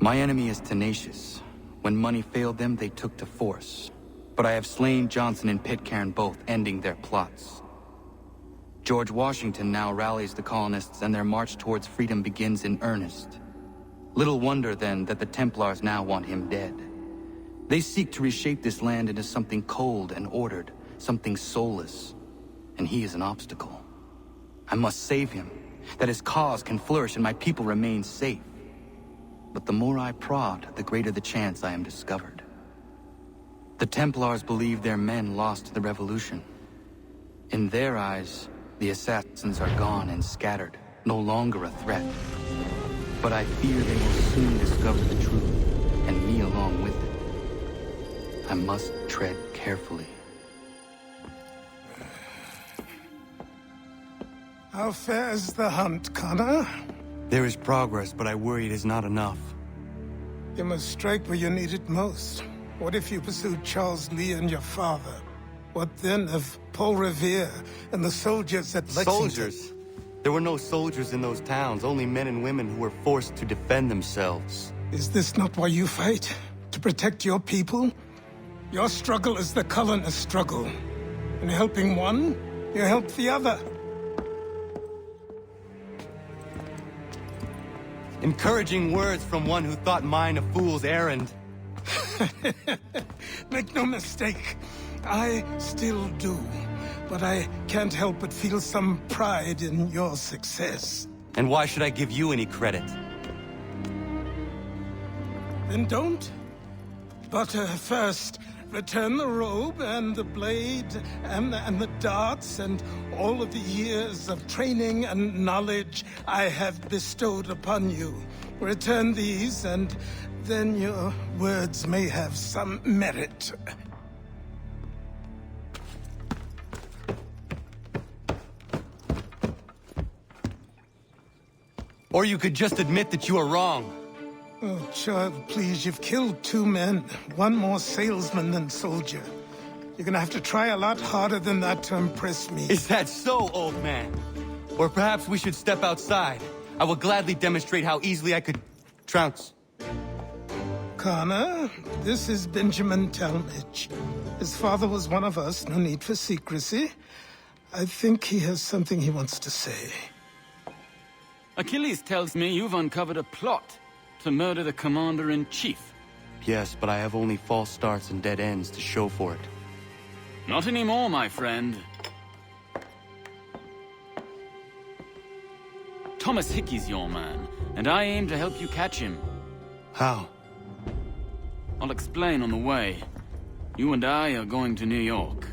My enemy is tenacious. When money failed them, they took to force. But I have slain Johnson and Pitcairn both, ending their plots. George Washington now rallies the colonists, and their march towards freedom begins in earnest. Little wonder, then, that the Templars now want him dead. They seek to reshape this land into something cold and ordered, something soulless. And he is an obstacle. I must save him, that his cause can flourish and my people remain safe. But the more I prod, the greater the chance I am discovered. The Templars believe their men lost the revolution. In their eyes, the assassins are gone and scattered, no longer a threat. But I fear they will soon discover the truth, and me along with it. I must tread carefully. How fares the hunt, Connor? There is progress, but I worry it is not enough. You must strike where you need it most. What if you pursued Charles Lee and your father? What then of Paul Revere and the soldiers at Lexington? Soldiers? There were no soldiers in those towns, only men and women who were forced to defend themselves. Is this not why you fight? To protect your people? Your struggle is the colonist struggle. In helping one, you help the other. Encouraging words from one who thought mine a fool's errand. Make no mistake, I still do. But I can't help but feel some pride in your success. And why should I give you any credit? Then don't. But first, return the robe and the blade and the darts and all of the years of training and knowledge I have bestowed upon you. Return these, and then your words may have some merit. Or you could just admit that you are wrong. Oh, child, please, you've killed 2 men. One more salesman than soldier. You're gonna have to try a lot harder than that to impress me. Is that so, old man? Or perhaps we should step outside. I will gladly demonstrate how easily I could trounce. Connor, this is Benjamin Talmadge. His father was one of us, no need for secrecy. I think he has something he wants to say. Achilles tells me you've uncovered a plot to murder the Commander-in-Chief. Yes, but I have only false starts and dead ends to show for it. Not anymore, my friend. Thomas Hickey's your man, and I aim to help you catch him. How? I'll explain on the way. You and I are going to New York.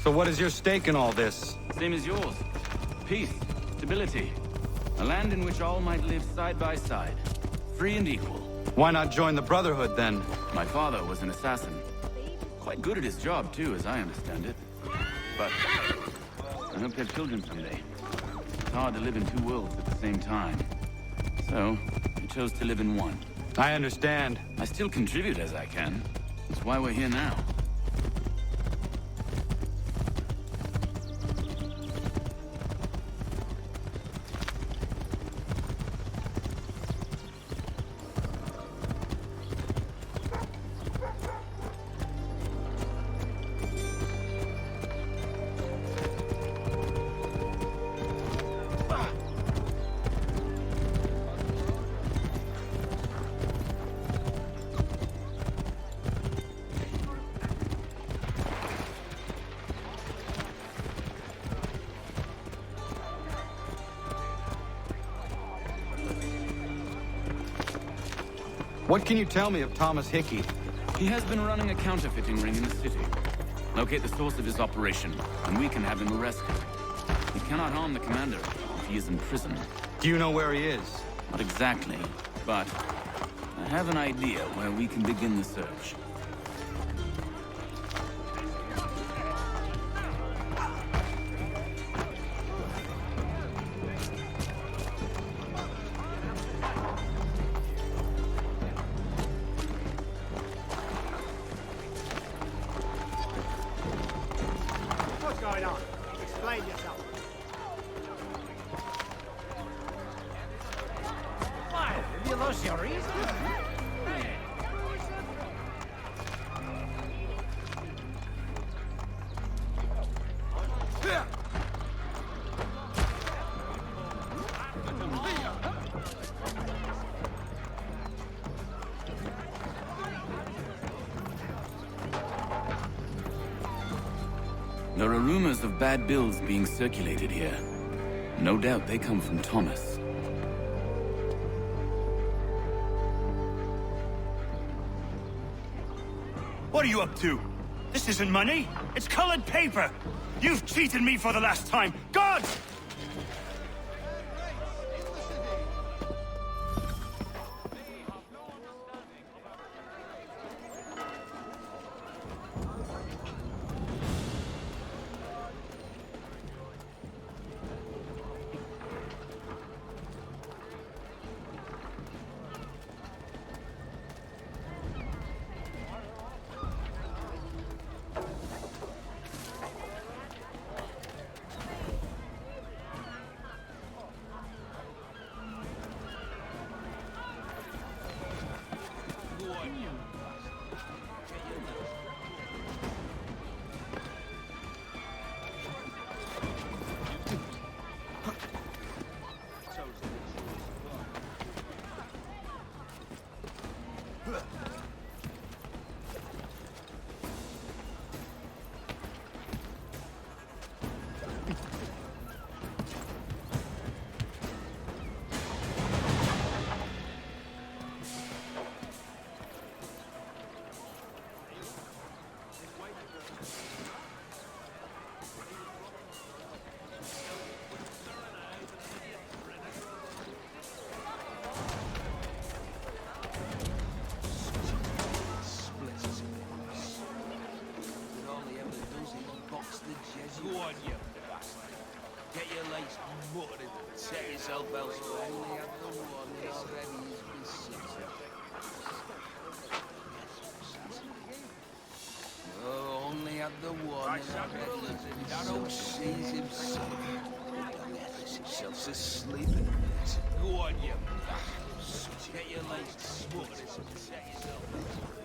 So what is your stake in all this? Same as yours. Peace, stability. A land in which all might live side by side. Free and equal. Why not join the Brotherhood, then? My father was an assassin. Quite good at his job, too, as I understand it. But I hope to have children someday. It's hard to live in 2 worlds at the same time. So, I chose to live in one. I understand. I still contribute as I can. That's why we're here now. What can you tell me of Thomas Hickey? He has been running a counterfeiting ring in the city. Locate the source of his operation, and we can have him arrested. We cannot harm the commander if he is in prison. Do you know where he is? Not exactly, but I have an idea where we can begin the search. What's going on? Explain yourself. Why? Have you lost your reason? There are rumors of bad bills being circulated here. No doubt they come from Thomas. What are you up to? This isn't money. It's colored paper. You've cheated me for the last time. God! Go on, you bastard. Get your legs buttered and set yourself elsewhere. Only have the one already is beset. Oh, only have the one already. That sees himself. Gets himself asleep in it. Go on, you bastard. Get your legs buttered and set yourself elsewhere.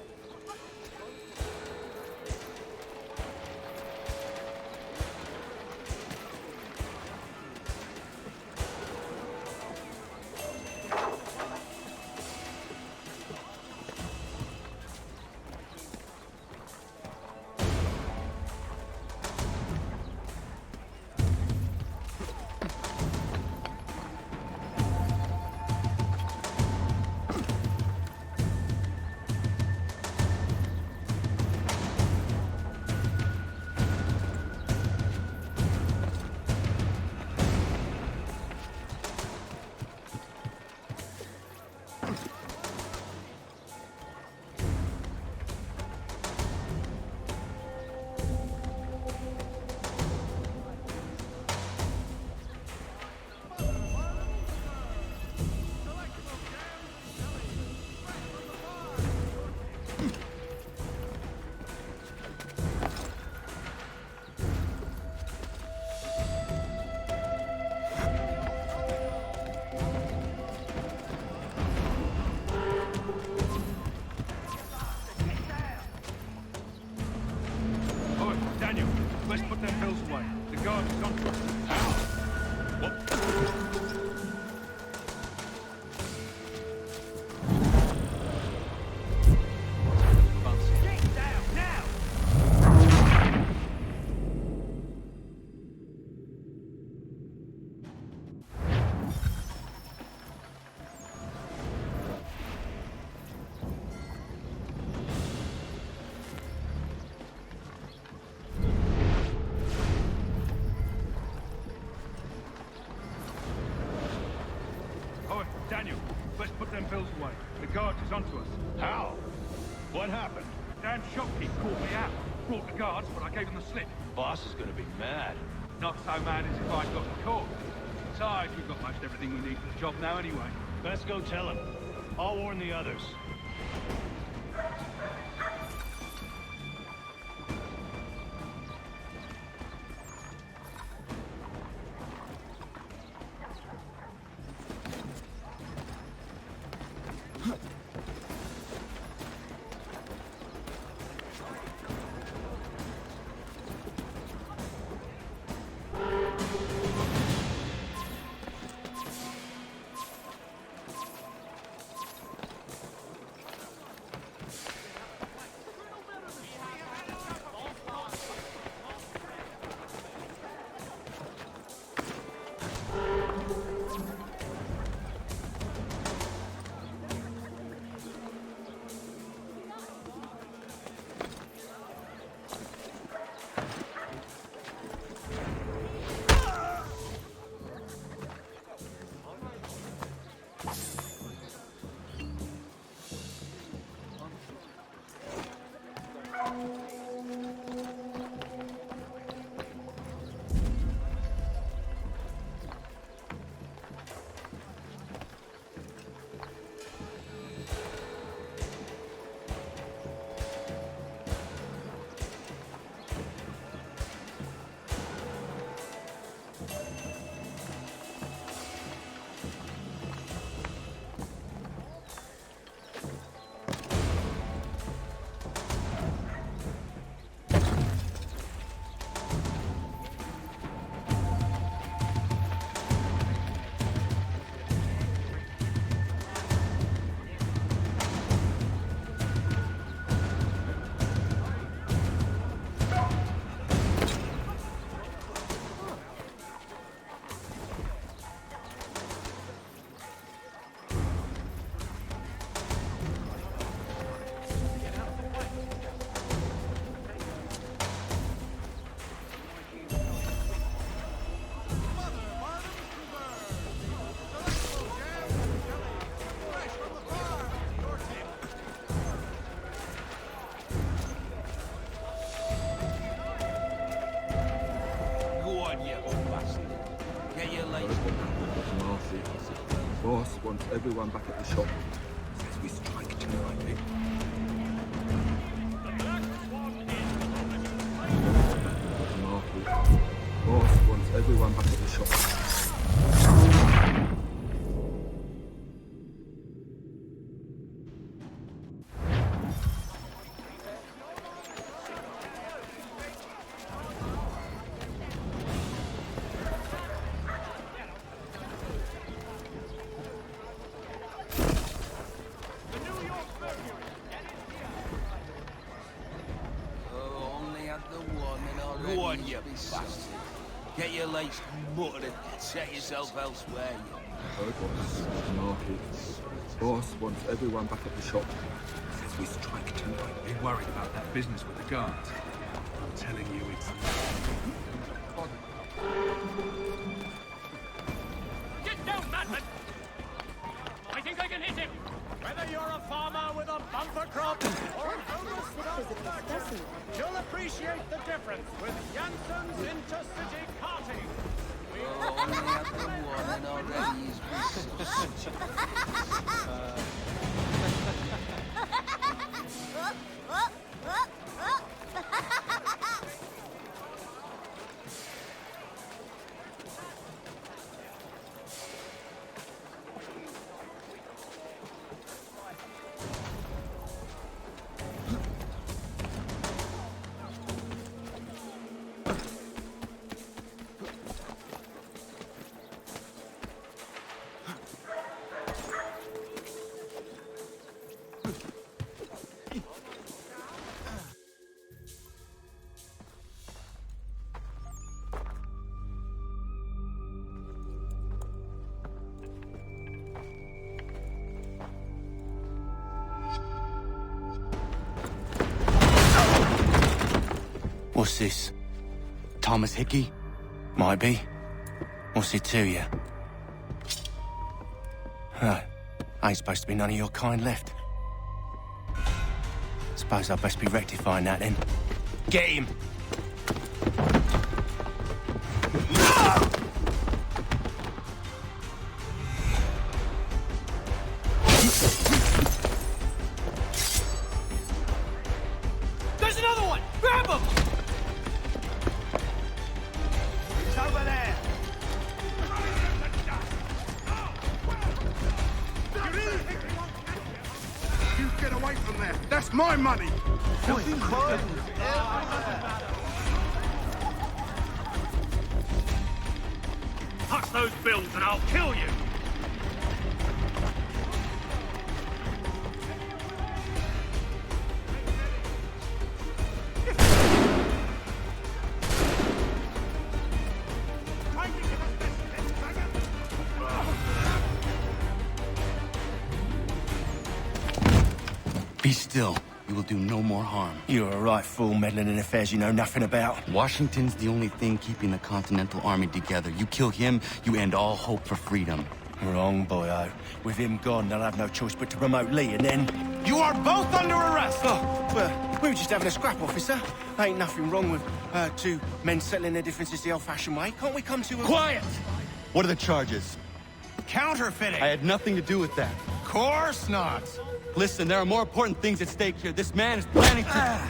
way. The guards is onto us. How? What happened? Damn shopkeep called me out. Brought the guards, but I gave them the slip. Boss is gonna be mad. Not so mad as if I'd got caught. Besides, we've got most everything we need for the job now anyway. Let's go tell him. I'll warn the others. Boss wants everyone back at the shop. Says we strike tonight. Marky. Boss wants everyone back at the shop. Go on, you bastard. Get your legs muttered and set yourself elsewhere, you. Heard boss. Marky. Boss wants everyone back at the shop. Says we strike tonight. Be worried about that business with the guards. I'm telling you, it's... Get down, madman! I think I can hit him! Whether you're a farmer with a bumper crop or an homeless without tobacco, you'll appreciate the difference with Janssen's intercity carting. Only had the one and already he's What's this? Thomas Hickey? Might be. What's it to you? Huh. Ain't supposed to be none of your kind left. Suppose I'd best be rectifying that then. Get him! There's another one! Grab him! He's over there! You get away from there! That's my money! Touch those bills and I'll kill you! Be still. You will do no more harm. You're a right fool meddling in affairs you know nothing about. Washington's the only thing keeping the Continental Army together. You kill him, you end all hope for freedom. Wrong, boyo. With him gone, they'll have no choice but to promote Lee, and then... You are both under arrest! Oh, well, we were just having a scrap, officer. Ain't nothing wrong with two men settling their differences the old-fashioned way. Can't we come to a... Quiet! What are the charges? Counterfeiting! I had nothing to do with that. Course not! Listen, there are more important things at stake here. This man is planning to...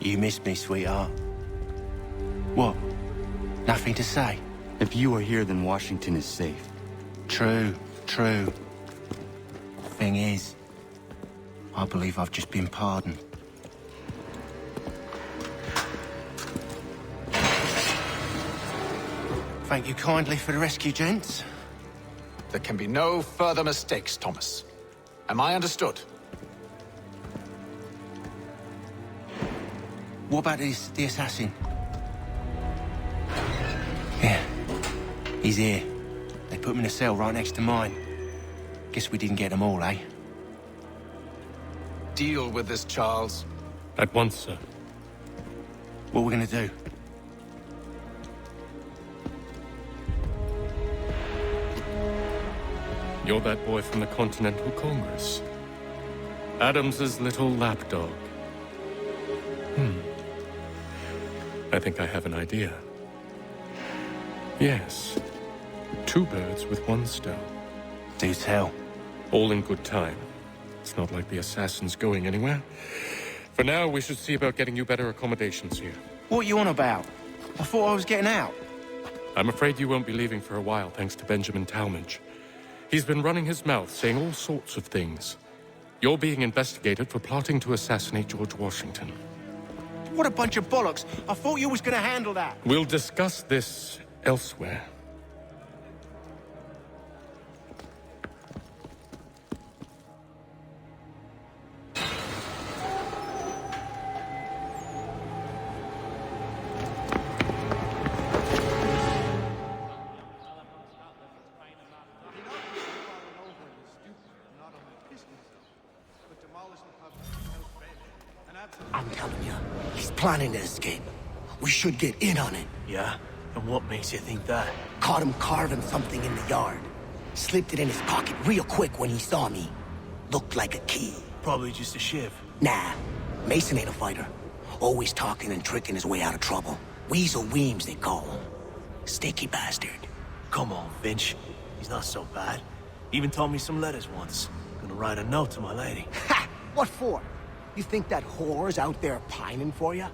You missed me, sweetheart. What? Nothing to say? If you are here, then Washington is safe. True. Thing is, I believe I've just been pardoned. Thank you kindly for the rescue, gents. There can be no further mistakes, Thomas. Am I understood? What about the assassin? Yeah, he's here. They put him in a cell right next to mine. Guess we didn't get them all, eh? Deal with this, Charles. At once, sir. What are we gonna do? You're that boy from the Continental Congress. Adams's little lapdog. I think I have an idea. Yes. 2 birds with 1 stone. Do tell. All in good time. It's not like the assassin's going anywhere. For now, we should see about getting you better accommodations here. What are you on about? I thought I was getting out. I'm afraid you won't be leaving for a while, thanks to Benjamin Talmadge. He's been running his mouth, saying all sorts of things. You're being investigated for plotting to assassinate George Washington. What a bunch of bollocks. I thought you was gonna handle that. We'll discuss this elsewhere. I'm telling you, he's planning to escape. We should get in on it. Yeah? And what makes you think that? Caught him carving something in the yard. Slipped it in his pocket real quick when he saw me. Looked like a key. Probably just a shiv. Nah, Mason ain't a fighter. Always talking and tricking his way out of trouble. Weasel Weems, they call him. Sticky bastard. Come on, Finch. He's not so bad. Even taught me some letters once. Gonna write a note to my lady. Ha! What for? You think that whore's out there pining for you?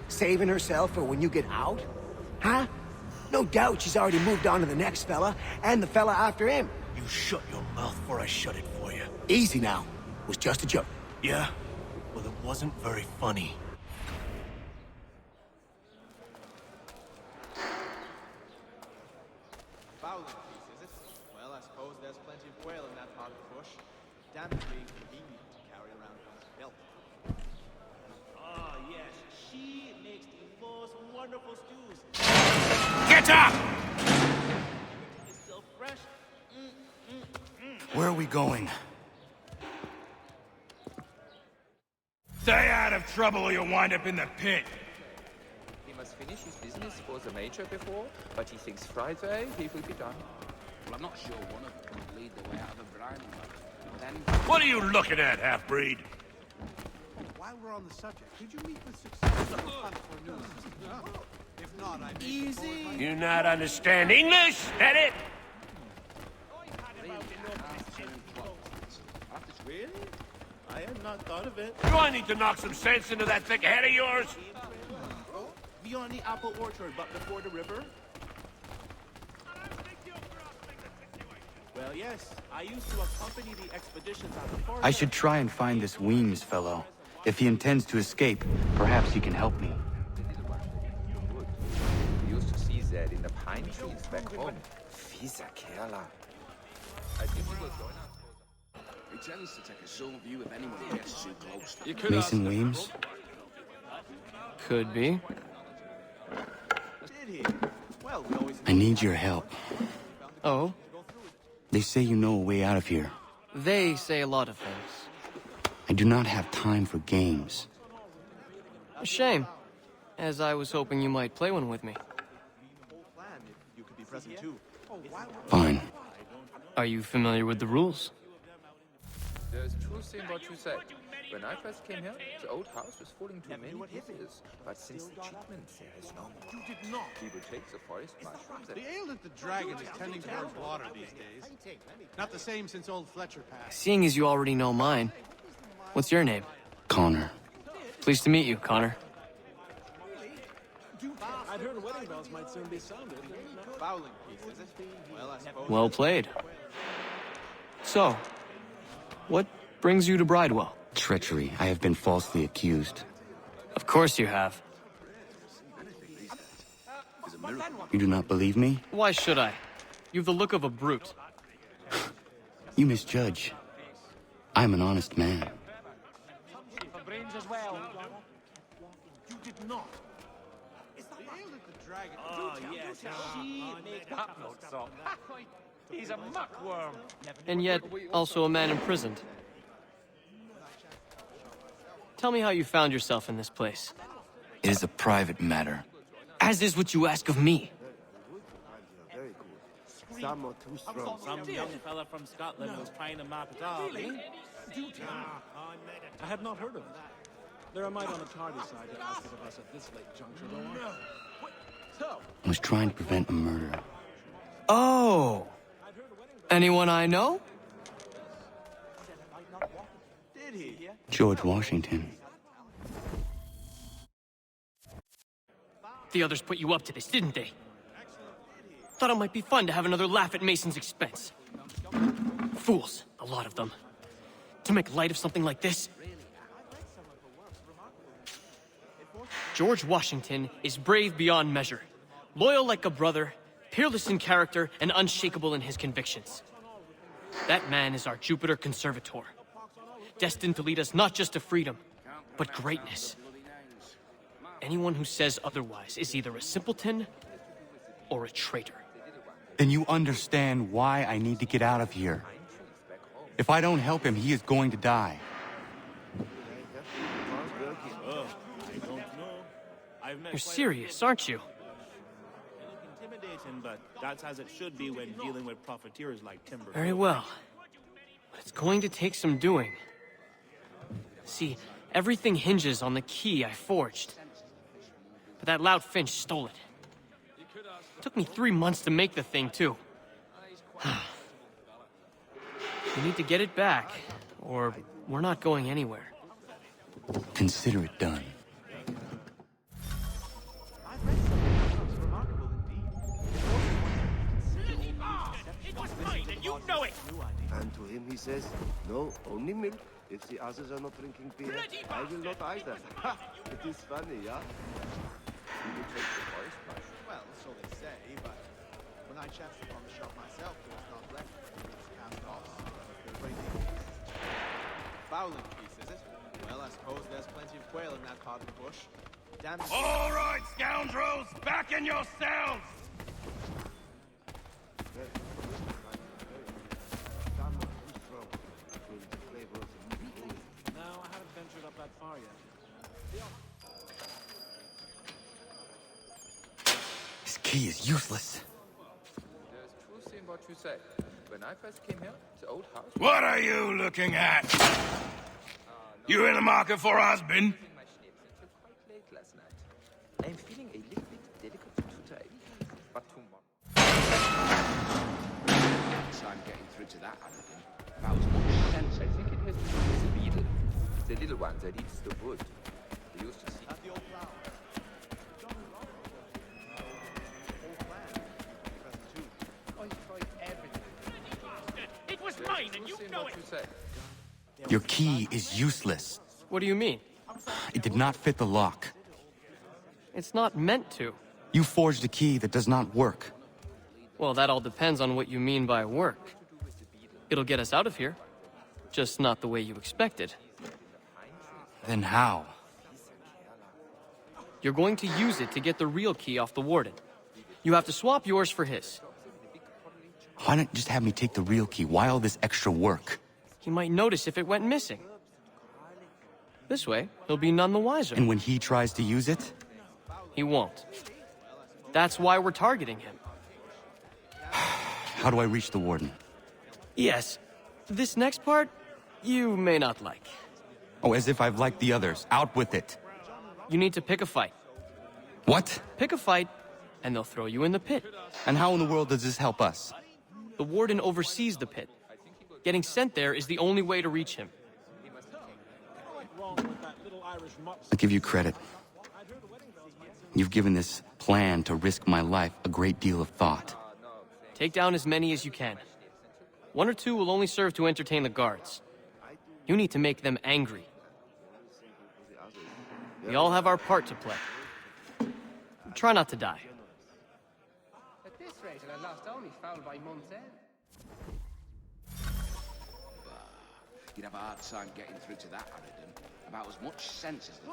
Saving herself for when you get out? Huh? No doubt she's already moved on to the next fella, and the fella after him. You shut your mouth before I shut it for you. Easy now. It was just a joke. Yeah? Well, it wasn't very funny. Fowling piece, is it? Well, I suppose there's plenty of quail in that part of the bush. Damn it being convenient to carry around one's belt. She makes the most wonderful stews. Get up! It's still fresh. Where are we going? Stay out of trouble or you'll wind up in the pit. He must finish his business for the Major before, but he thinks Friday he will be done. Well, I'm not sure one of them would lead the way out of a Bridewell. Then... What are you looking at, half-breed? While we're on the subject, did you meet with success on the hunt for a new assistant? If not, I Easy. You not understand English? That it? Really? I had not thought of it. Do I need to knock some sense into that thick head of yours? Beyond the apple orchard, but before the river? Well, yes. I used to accompany the expeditions out the forest. I should try and find this Weems fellow. If he intends to escape, perhaps he can help me. We used to see that in the pine trees back home. Fieser Kerla. I think he will join us. He tends to take a sore view if anyone gets too close. Mason Weems? Could be. Did he? Well, we always... I need your help. Oh? They say you know a way out of here. They say a lot of things. I do not have time for games. A shame, as I was hoping you might play one with me. You could be present too. Fine. Are you familiar with the rules? There's truth in what you said. When I first came here, the old house was falling to many pieces. But since the achievement, there is no more. You did not. People take the forest mushrooms and... The ale that the dragon is tending towards water these days. Not the same since old Fletcher passed. Seeing as you already know mine, what's your name? Connor. Pleased to meet you, Connor. I'd heard wedding bells might soon be sounded. Fowling piece, is it? Well, I suppose... Well played. So, what brings you to Bridewell? Treachery. I have been falsely accused. Of course you have. You do not believe me? Why should I? You've the look of a brute. You misjudge. I'm an honest man. For brains as well. You did not. The ale that the dragon... Oh, yes. She makes that note so. He's a muckworm. And yet, also a man imprisoned. Tell me how you found yourself in this place. It is a private matter. As is what you ask of me. Some are too strong. Some young fella from Scotland was trying to map it out. Really? I had not heard of it. There are might on the tardy side to ask it of us at this late juncture, though. I was trying to prevent a murder. Oh! Anyone I know? Did he? George Washington. The others put you up to this, didn't they? Thought it might be fun to have another laugh at Mason's expense. Fools, a lot of them. To make light of something like this. George Washington is brave beyond measure, loyal like a brother, peerless in character, and unshakable in his convictions. That man is our Jupiter Conservator, destined to lead us not just to freedom, but greatness. Anyone who says otherwise is either a simpleton or a traitor. Then you understand why I need to get out of here. If I don't help him, he is going to die. I don't know. I've met You're serious, aren't you? Intimidating, but that's as it should be when dealing with profiteers like Timber. Very well. But it's going to take some doing. See, everything hinges on the key I forged. But that lout Finch stole it. Took me 3 months to make the thing, too. We need to get it back, or we're not going anywhere. Consider it done. It was mine, and you know it! And to him he says, no, only milk. If the others are not drinking beer, I will not either. Ha! It is funny, yeah? Well, so they say, but when I chanced upon the shop myself, there was not left. It was cast off. Everybody thinks fowling piece, is it? Well, I suppose there's plenty of quail in that part of the bush. Damn. All right, scoundrels, back in your cells! No, I haven't ventured up that far yet. This key is useless. There's truth in what you say. When I first came here, the old house... What are you looking at? You in the market for a husband? My schnitzel till quite late last night. I am feeling a little bit delicate today, but tomorrow... So I'm getting through to that, Anakin. About as much sense. I think it has to do with the beetle. The little one that eats the wood. They used to see... At the old plow. Old plan. Present too. I tried everything. It was mine, and you Truth in know what it. you say. Your key is useless. What do you mean? It did not fit the lock. It's not meant to. You forged a key that does not work. Well, that all depends on what you mean by work. It'll get us out of here. Just not the way you expected. Then how? You're going to use it to get the real key off the warden. You have to swap yours for his. Why not just have me take the real key? Why all this extra work? He might notice if it went missing. This way, he'll be none the wiser. And when he tries to use it? He won't. That's why we're targeting him. How do I reach the warden? Yes. This next part, you may not like. Oh, as if I've liked the others. Out with it. You need to pick a fight. What? Pick a fight, and they'll throw you in the pit. And how in the world does this help us? The warden oversees the pit. Getting sent there is the only way to reach him. I give you credit. You've given this plan to risk my life a great deal of thought. Take down as many as you can. 1 or 2 will only serve to entertain the guards. You need to make them angry. We all have our part to play. Try not to die. At this rate, I'll lost only foul by month's end. You'd have a hard time getting through to that, Anakin. About as much sense as the...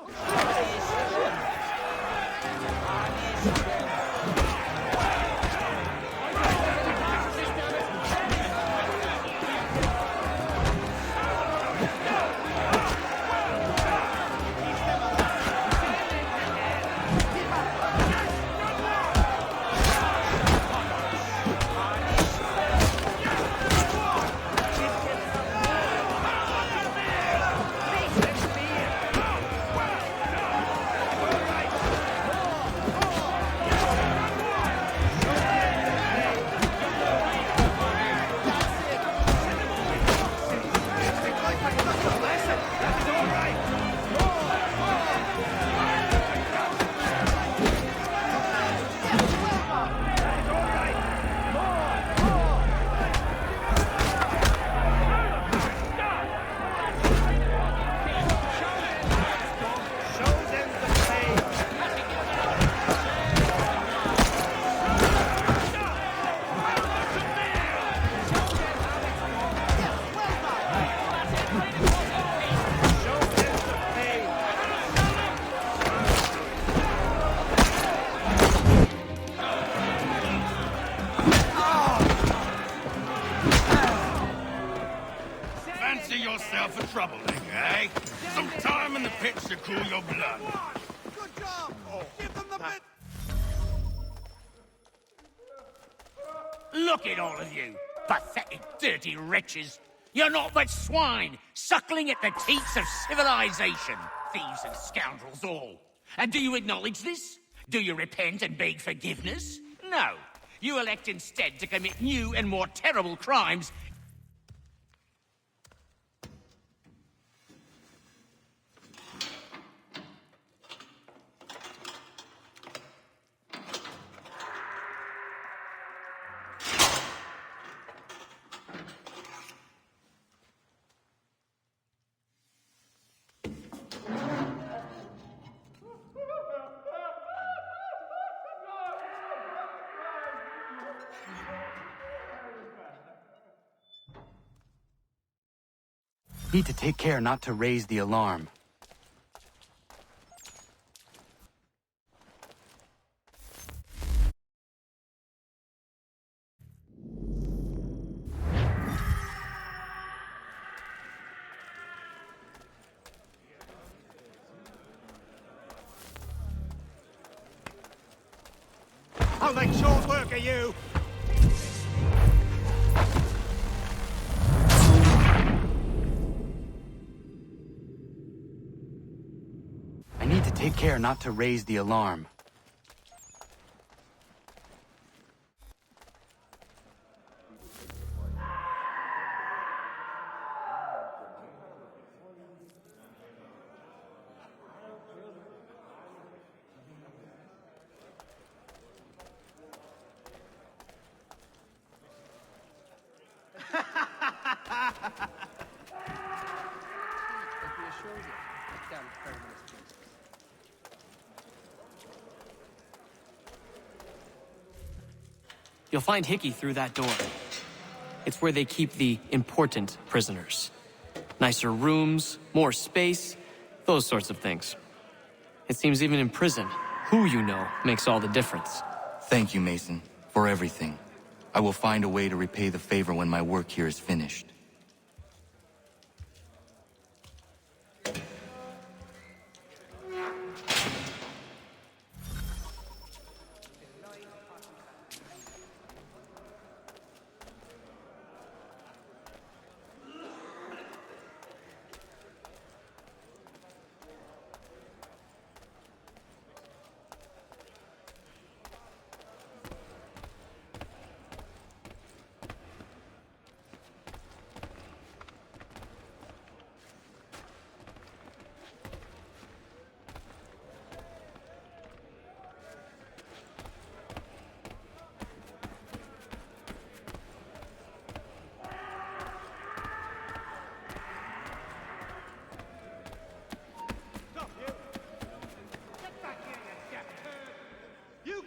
Fancy yourself a troublemaker, eh? Some time in the pits to cool your blood. Good job! Give them the bit! Look at all of you, pathetic, dirty wretches. You're not but swine, suckling at the teats of civilization. Thieves and scoundrels all. And do you acknowledge this? Do you repent and beg forgiveness? No. You elect instead to commit new and more terrible crimes. Need to take care not to raise the alarm. We'll make short work of you! I need to take care not to raise the alarm. You'll find Hickey through that door. It's where they keep the important prisoners. Nicer rooms, more space, those sorts of things. It seems even in prison, who you know makes all the difference. Thank you, Mason, for everything. I will find a way to repay the favor when my work here is finished.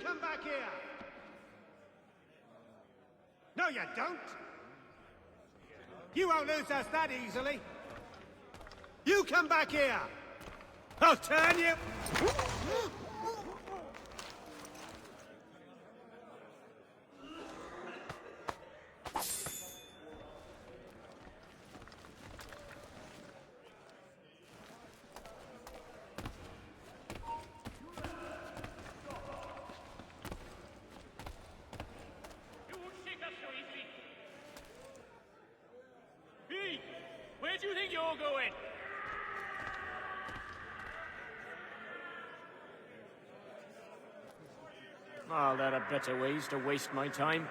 Come back here! No, you don't! You won't lose us that easily! You come back here! I'll turn you! Where do you think you're going? Oh, there are better ways to waste my time.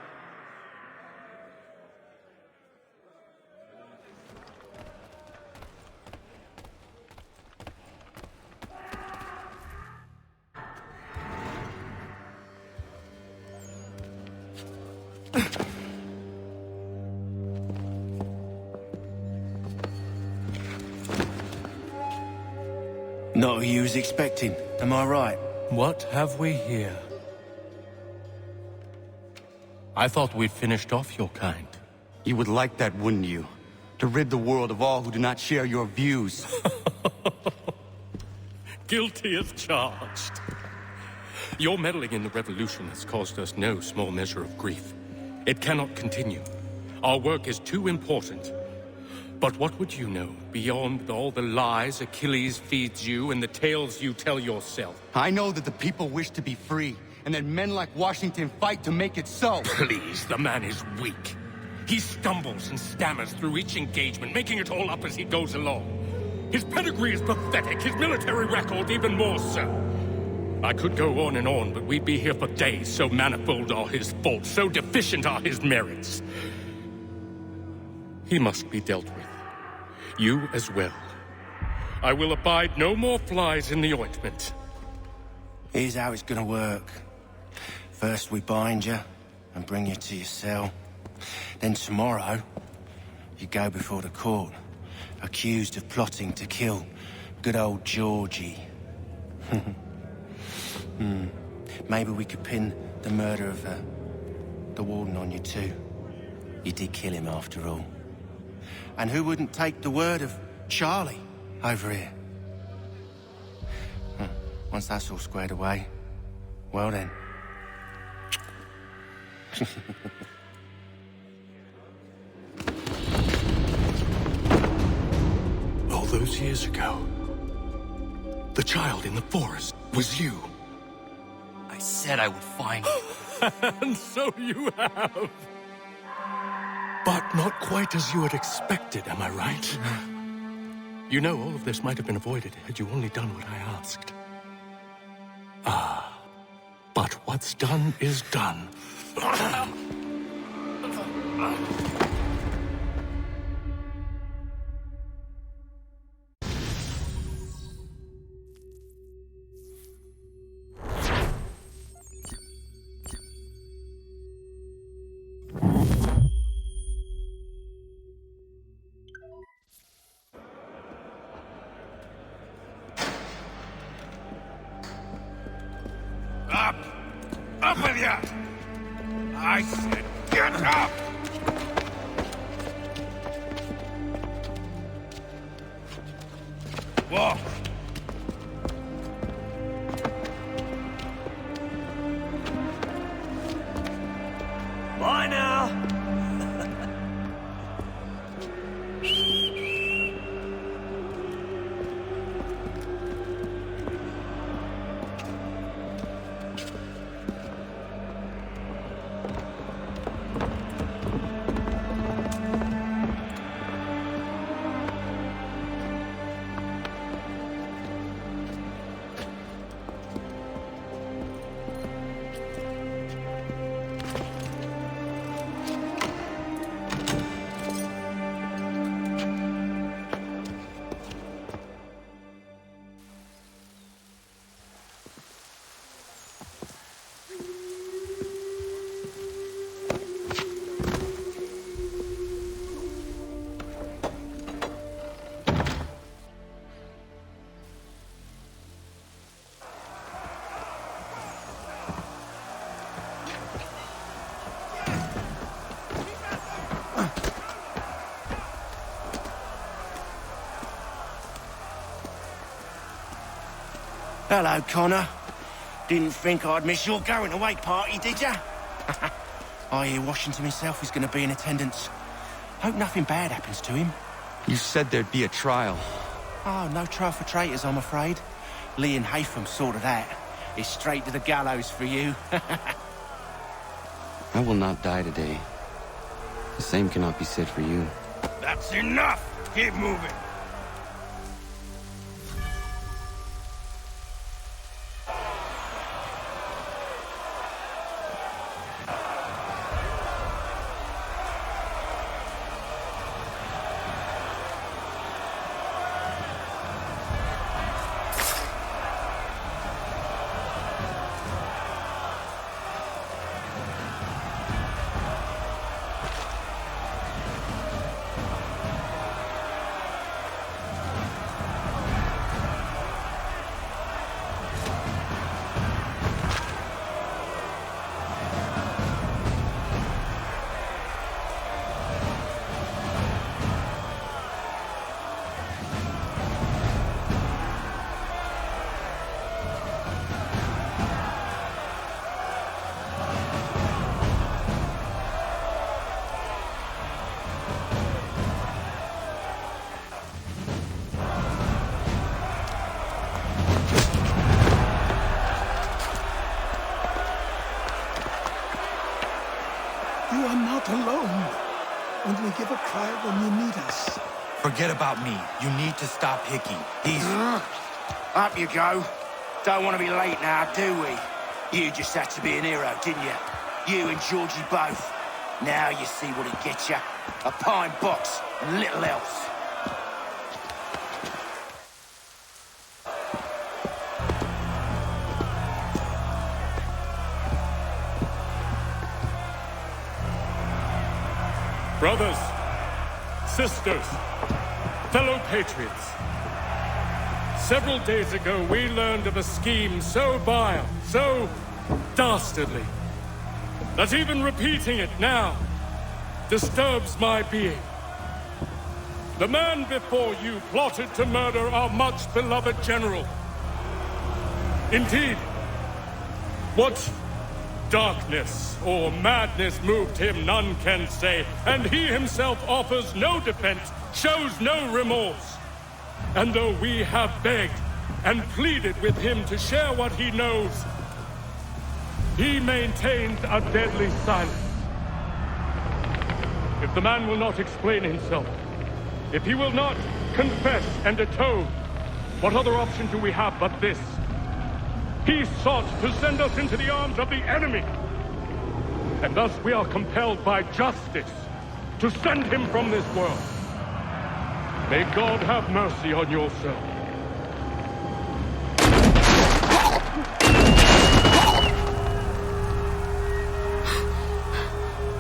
Not who you was expecting, am I right? What have we here? I thought we'd finished off your kind. You would like that, wouldn't you? To rid the world of all who do not share your views. Guilty as charged. Your meddling in the revolution has caused us no small measure of grief. It cannot continue. Our work is too important. But what would you know beyond all the lies Achilles feeds you and the tales you tell yourself? I know that the people wish to be free, and that men like Washington fight to make it so. Please, the man is weak. He stumbles and stammers through each engagement, making it all up as he goes along. His pedigree is pathetic, his military record even more so. I could go on and on, but we'd be here for days, so manifold are his faults, so deficient are his merits. He must be dealt with. You as well. I will abide no more flies in the ointment. Here's how it's gonna work. First we bind you and bring you to your cell. Then tomorrow, you go before the court, accused of plotting to kill good old Georgie. Maybe we could pin the murder of the warden on you too. You did kill him after all. And who wouldn't take the word of Charlie over here? Once that's all squared away, well then. All those years ago, the child in the forest was you. I said I would find you. And so you have. But not quite as you had expected, am I right? You know, all of this might have been avoided had you only done what I asked. Ah, but what's done is done. Up! Up with ya! I said get up! Walk! Bye now! Hello, Connor. Didn't think I'd miss your going-away party, did ya? I hear Washington himself is going to be in attendance. Hope nothing bad happens to him. You said there'd be a trial. Oh, no trial for traitors, I'm afraid. Lee and Haytham sorted that. It's straight to the gallows for you. I will not die today. The same cannot be said for you. That's enough! Keep moving! You are not alone. Only give a cry when you need us. Forget about me. You need to stop Hickey. He's... Up you go. Don't want to be late now, do we? You just had to be an hero, didn't you? You and Georgie both. Now you see what it gets you. A pine box and little else. Brothers, sisters, fellow patriots. Several days ago, we learned of a scheme so vile, so dastardly, that even repeating it now disturbs my being. The man before you plotted to murder our much-beloved general. Indeed, what darkness or madness moved him, none can say, and he himself offers no defense, shows no remorse. And though we have begged and pleaded with him to share what he knows, He maintains a deadly silence. If the man will not explain himself, if he will not confess and atone, what other option do we have but this? He sought to send us into the arms of the enemy. And thus we are compelled by justice to send him from this world. May God have mercy on your soul.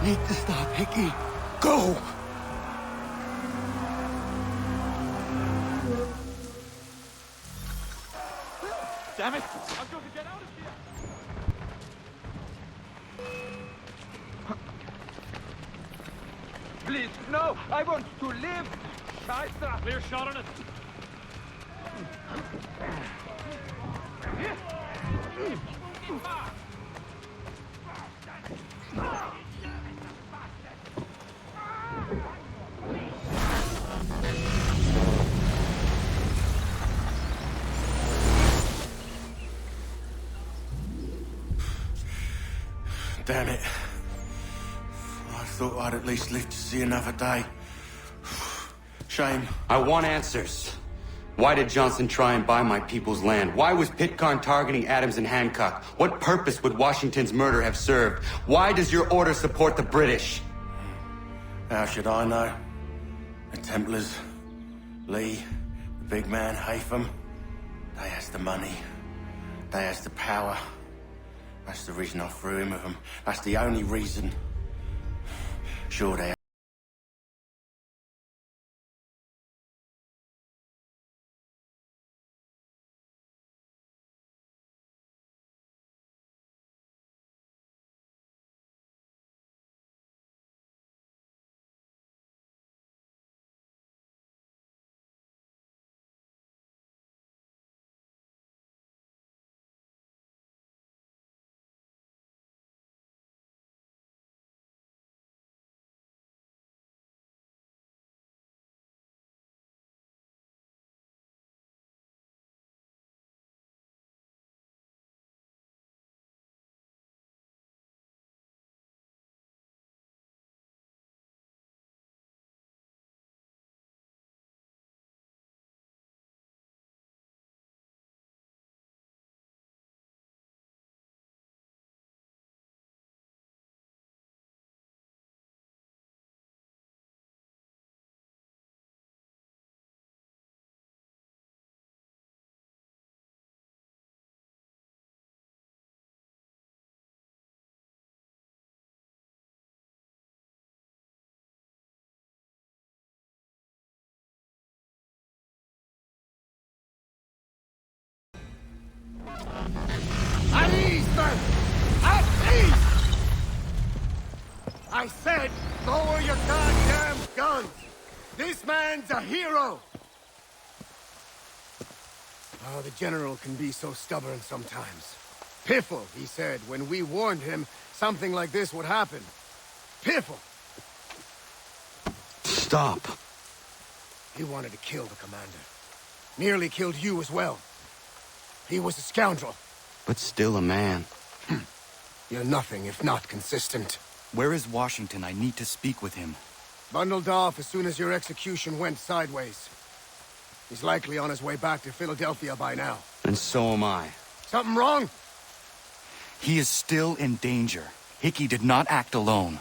Need to stop, Hickey. Go! Damn it! I've got to get out of here! Please, no! I want to live! Scheiße! Clear shot on it! Damn it. I thought I'd at least live to see another day. Shame. I want answers. Why did Johnson try and buy my people's land? Why was Pitcairn targeting Adams and Hancock? What purpose would Washington's murder have served? Why does your order support the British? How should I know? The Templars, Lee, the big man, Haytham, they has the money. They has the power. That's the reason I threw him with them. That's the only reason. Sure they At ease, men! At ease! I said, lower your goddamn guns! This man's a hero! Oh, the General can be so stubborn sometimes. Piffle, he said, when we warned him something like this would happen. Piffle! Stop. He wanted to kill the commander. Nearly killed you as well. He was a scoundrel. But still a man. You're nothing if not consistent. Where is Washington? I need to speak with him. Bundled off as soon as your execution went sideways. He's likely on his way back to Philadelphia by now. And so am I. Something wrong? He is still in danger. Hickey did not act alone.